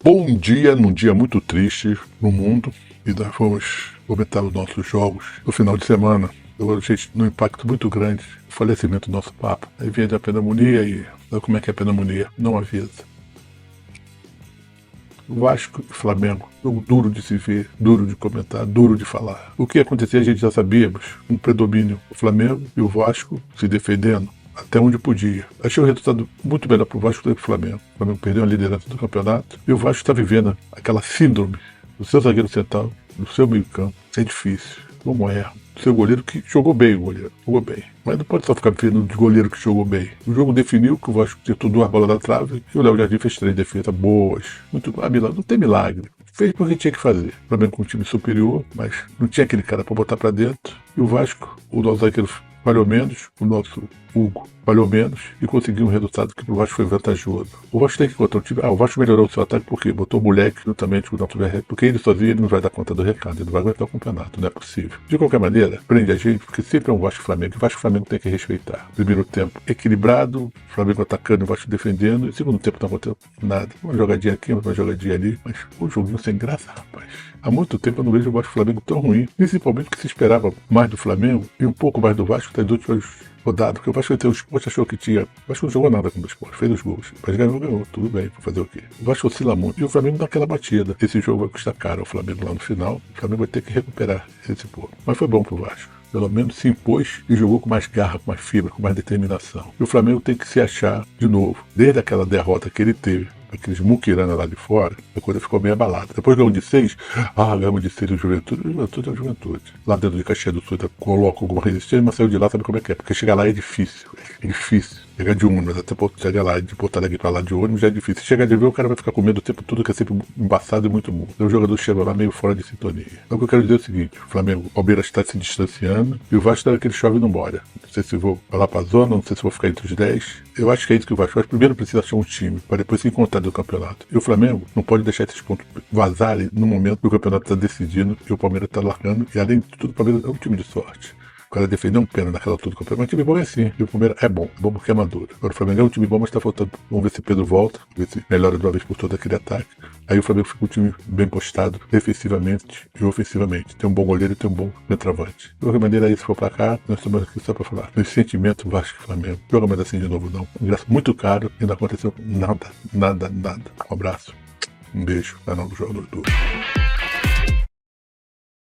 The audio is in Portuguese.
Bom dia, num dia muito triste no mundo, e nós vamos comentar os nossos jogos no final de semana. Eu achei num impacto muito grande o falecimento do nosso Papa. Aí vinha da pneumonia e sabe como é que é a pneumonia? Não avisa. Vasco e Flamengo, jogo duro de se ver, duro de comentar, duro de falar. O que ia acontecer a gente já sabíamos, um predomínio do Flamengo e o Vasco se defendendo até onde podia. Achei o resultado muito melhor para o Vasco do que o Flamengo. O Flamengo perdeu a liderança do campeonato e o Vasco está vivendo aquela síndrome do seu zagueiro central, do seu meio campo. Isso é difícil. Como é? O seu goleiro que jogou bem, o goleiro. Jogou bem. Mas não pode só ficar vendo de goleiro que jogou bem. O jogo definiu que o Vasco tentou duas bolas na trave e o Léo Jardim fez 3 defesas boas. Muito milagre. Não tem milagre. Fez porque tinha que fazer. O Flamengo com um time superior, mas não tinha aquele cara para botar para dentro. E o Vasco, o nosso zagueiro falhou menos, o nosso Hugo falhou menos e conseguiu um resultado que o Vasco foi vantajoso. O Vasco tem que encontrar um time. O Vasco melhorou o seu ataque porque botou o moleque juntamente com o nosso recado, porque ele sozinho ele não vai dar conta do recado, ele não vai aguentar o campeonato, não é possível. De qualquer maneira, prende a gente, porque sempre é um Vasco e Flamengo. O Vasco e Flamengo tem que respeitar. Primeiro tempo equilibrado, o Flamengo atacando, o Vasco defendendo, e segundo tempo não aconteceu nada. Uma jogadinha aqui, uma jogadinha ali, mas um joguinho sem graça, rapaz. Há muito tempo eu não vejo o Vasco e Flamengo tão ruim, principalmente porque se esperava mais do Flamengo e um pouco mais do Vasco das últimas rodadas, porque o Vasco o Sport achou que tinha. O Vasco não jogou nada com o Sport, fez os gols, mas ganhou, tudo bem, pra fazer o quê? O Vasco oscila muito e o Flamengo dá aquela batida. Esse jogo vai custar caro ao Flamengo lá no final, o Flamengo vai ter que recuperar esse pouco. Mas foi bom pro Vasco. Pelo menos se impôs e jogou com mais garra, com mais fibra, com mais determinação. E o Flamengo tem que se achar de novo. Desde aquela derrota que ele teve, aqueles muquirana lá de fora, a coisa ficou meio abalada. Depois ganhou de 6, ganhamos de 6 o Juventude. O Juventude é o Juventude. Lá dentro de Caxias do Sul, coloca alguma resistência, mas saiu de lá, sabe como é que é? Porque chegar lá é difícil. É difícil. Chegar de ônibus, até chegar lá, de Porto Alegre pra lá de ônibus já é difícil. Chegar de ver, o cara vai ficar com medo o tempo todo, que é sempre embaçado e muito morto. Então o jogador chega lá meio fora de sintonia. Então o que eu quero dizer é o seguinte: o Flamengo, o Palmeiras está se distanciando e o Vasco está naquele chove e não molha. Não sei se vou falar pra zona, não sei se vou ficar entre os 10. Eu acho que é isso que o Vasco faz. Primeiro precisa achar um time, para depois se encontrar do campeonato. E o Flamengo não pode deixar esses pontos vazarem no momento que o campeonato está decidindo e o Palmeiras está largando. E além de tudo, o Palmeiras é um time de sorte. O cara defendeu um pênalti naquela altura do campeonato. Mas o time bom é assim. E o Palmeiras é bom porque é maduro. Agora o Flamengo é um time bom, mas está faltando. Vamos ver se Pedro volta, ver se melhora de uma vez por toda aquele ataque. Aí o Flamengo fica um time bem postado, defensivamente e ofensivamente. Tem um bom goleiro e tem um bom centroavante. De qualquer maneira, aí se for pra cá, nós estamos aqui só pra falar. Nos sentimentos, Vasco e Flamengo. Joga mais assim de novo, não. Ingresso muito caro e não aconteceu nada. Um abraço. Um beijo. Canal do Jogador Duro.